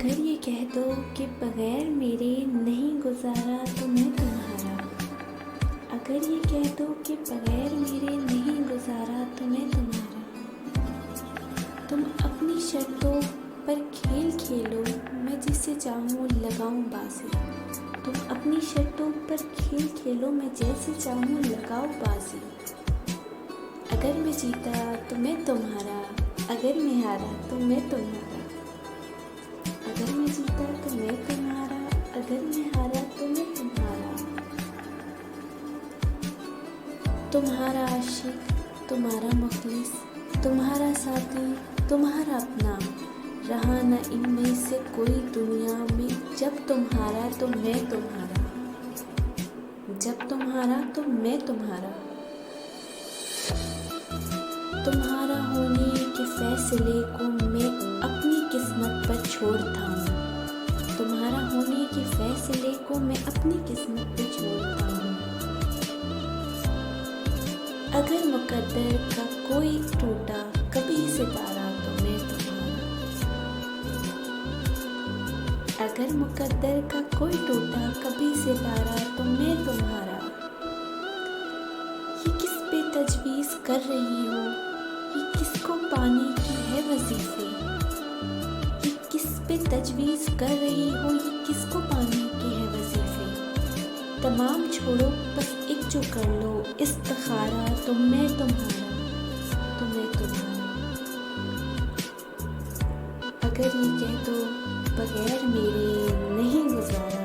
अगर ये कह दो कि बगैर मेरे नहीं गुजारा तो मैं तुम्हारा। अगर ये कह दो कि बगैर मेरे नहीं गुजारा तो मैं तुम्हारा। तुम अपनी शर्तों पर खेल खेलो, मैं जिससे चाहूँ लगाऊँ बाजी। तुम अपनी शर्तों पर खेल खेलो, मैं जैसे चाहूँ लगाओ बाजी। अगर मैं जीता तो मैं तुम्हारा, अगर मैं हारा तो मैं तुम्हारा। अगर मैं जीता तो मैं तुम्हारा, अगर मैं हारा तो मैं तुम्हारा। तुम्हारा आशिक, तुम्हारा मुखलिस, तुम्हारा साथी, तुम्हारा अपना। रहा न इनमें से कोई दुनिया में, जब तुम्हारा तो मैं तुम्हारा। जब तुम्हारा तो मैं तुम्हारा। तुम्हारा होने के फैसले को मैं अपनी किस्मत पर छोड़ता हूँ। तुम्हारा होने के फैसले को मैं अपनी किस्मत पर छोड़ता हूँ। अगर मुकद्दर का कोई टूटा कभी सितारा तो मैं तुम्हारा। अगर मुकद्दर का कोई टूटा कभी सितारा तो मैं तुम्हारा। ये किस पे तजवीज़ कर रही हो, ये किसको पाने की है वजीफे। ये किस पे तजवीज़ कर रही हो, ये किसको पाने के है वजीफे। तमाम छोड़ो बस एक जो कर लो इस्तिखारा तो मैं तुम्हारा, तो मैं तुम्हारा। अगर ये कह दो बगैर मेरे नहीं गुजारा